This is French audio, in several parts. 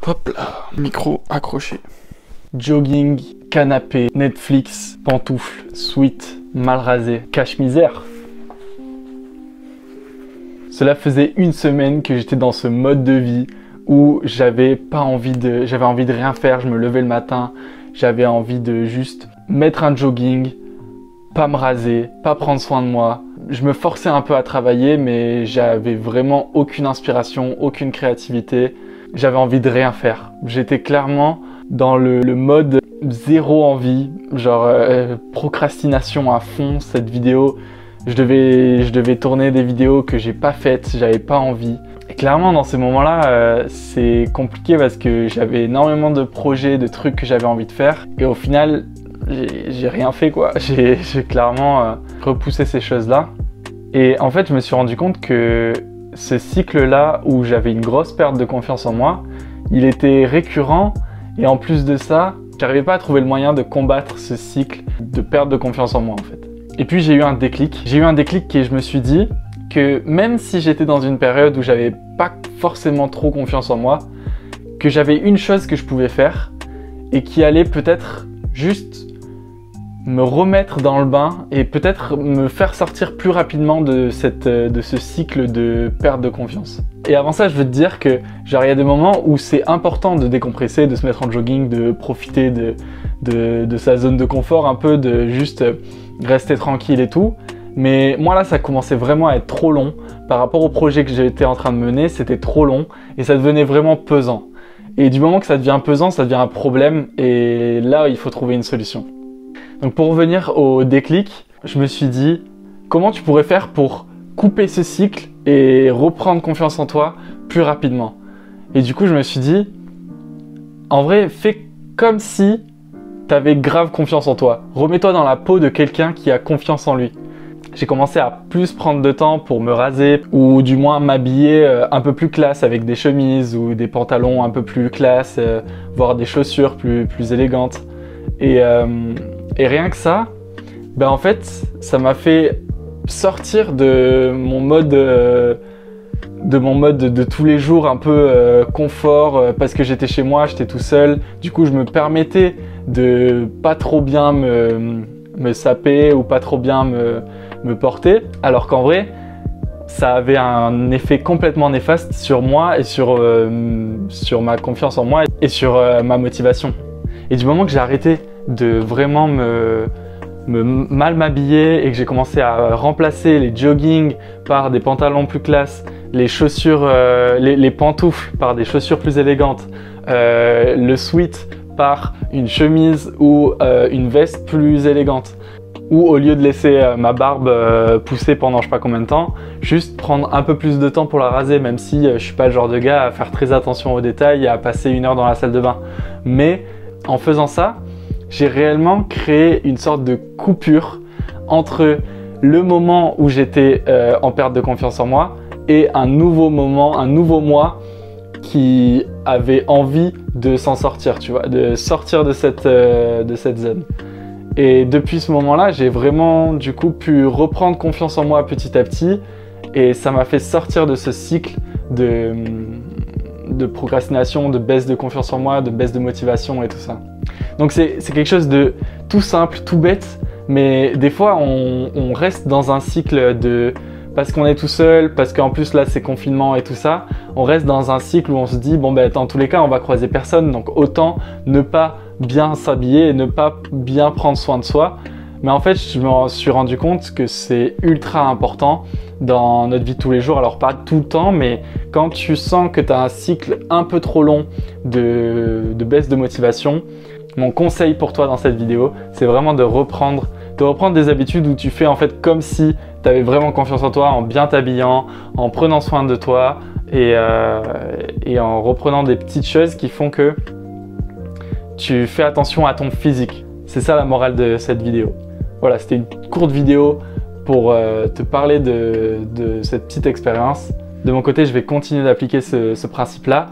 Hop là, micro accroché. Jogging, canapé, Netflix, pantoufles, sweat, mal rasé, cache-misère. Cela faisait une semaine que j'étais dans ce mode de vie où j'avais envie de rien faire. Je me levais le matin, j'avais envie de juste mettre un jogging, pas me raser, pas prendre soin de moi. Je me forçais un peu à travailler, mais j'avais vraiment aucune inspiration, aucune créativité. J'avais envie de rien faire. J'étais clairement dans le mode zéro envie, genre procrastination à fond. Cette vidéo, je devais tourner des vidéos que j'ai pas faites, j'avais pas envie. Et clairement dans ces moments-là, c'est compliqué parce que j'avais énormément de projets, de trucs que j'avais envie de faire. Et au final, j'ai rien fait quoi. J'ai clairement repoussé ces choses-là. Et en fait, je me suis rendu compte que ce cycle-là où j'avais une grosse perte de confiance en moi, il était récurrent. Et en plus de ça, j'arrivais pas à trouver le moyen de combattre ce cycle de perte de confiance en moi en fait. Et puis j'ai eu un déclic. J'ai eu un déclic et je me suis dit que même si j'étais dans une période où j'avais pas forcément trop confiance en moi, que j'avais une chose que je pouvais faire et qui allait peut-être juste me remettre dans le bain et peut-être me faire sortir plus rapidement de ce cycle de perte de confiance. Et avant ça, je veux te dire que genre il y a des moments où c'est important de décompresser, de se mettre en jogging, de profiter de sa zone de confort, un peu de juste rester tranquille et tout. Mais moi là, ça commençait vraiment à être trop long. Par rapport au projet que j'étais en train de mener, c'était trop long et ça devenait vraiment pesant. Et du moment que ça devient pesant, ça devient un problème et là, il faut trouver une solution. Donc pour revenir au déclic, je me suis dit comment tu pourrais faire pour couper ce cycle et reprendre confiance en toi plus rapidement. Et du coup, je me suis dit, en vrai, fais comme si tu avais grave confiance en toi. Remets-toi dans la peau de quelqu'un qui a confiance en lui. J'ai commencé à plus prendre de temps pour me raser ou du moins m'habiller un peu plus classe avec des chemises ou des pantalons un peu plus classe, voire des chaussures plus élégantes. Et rien que ça, ben en fait, ça m'a fait sortir de mon mode de tous les jours un peu confort parce que j'étais chez moi, j'étais tout seul. Du coup, je me permettais de pas trop bien me saper ou pas trop bien me porter. Alors qu'en vrai, ça avait un effet complètement néfaste sur moi et sur ma confiance en moi et sur ma motivation. Et du moment que j'ai arrêté de vraiment mal m'habiller et que j'ai commencé à remplacer les joggings par des pantalons plus classe, les chaussures, les pantoufles par des chaussures plus élégantes, le sweat par une chemise ou une veste plus élégante, ou au lieu de laisser ma barbe pousser pendant je sais pas combien de temps, juste prendre un peu plus de temps pour la raser, même si je suis pas le genre de gars à faire très attention aux détails et à passer 1 heure dans la salle de bain. Mais en faisant ça, j'ai réellement créé une sorte de coupure entre le moment où j'étais en perte de confiance en moi et un nouveau moment, un nouveau moi qui avait envie de s'en sortir, tu vois, de sortir de cette zone. Et depuis ce moment-là, j'ai vraiment du coup pu reprendre confiance en moi petit à petit et ça m'a fait sortir de ce cycle de procrastination, de baisse de confiance en moi, de baisse de motivation et tout ça. Donc c'est quelque chose de tout simple, tout bête, mais des fois on reste dans un cycle de parce qu'on est tout seul, parce qu'en plus là c'est confinement et tout ça, on reste dans un cycle où on se dit bon ben dans tous les cas on va croiser personne, donc autant ne pas bien s'habiller et ne pas bien prendre soin de soi. Mais en fait, je me suis rendu compte que c'est ultra important dans notre vie de tous les jours. Alors pas tout le temps, mais quand tu sens que tu as un cycle un peu trop long de baisse de motivation, mon conseil pour toi dans cette vidéo, c'est vraiment de reprendre des habitudes où tu fais en fait comme si tu avais vraiment confiance en toi, en bien t'habillant, en prenant soin de toi et en reprenant des petites choses qui font que tu fais attention à ton physique. C'est ça la morale de cette vidéo. Voilà, c'était une courte vidéo pour te parler de cette petite expérience. De mon côté, je vais continuer d'appliquer ce principe-là.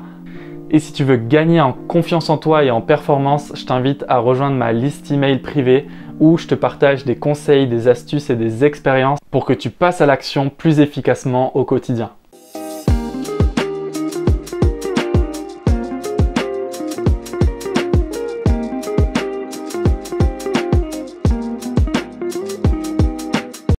Et si tu veux gagner en confiance en toi et en performance, je t'invite à rejoindre ma liste email privée où je te partage des conseils, des astuces et des expériences pour que tu passes à l'action plus efficacement au quotidien.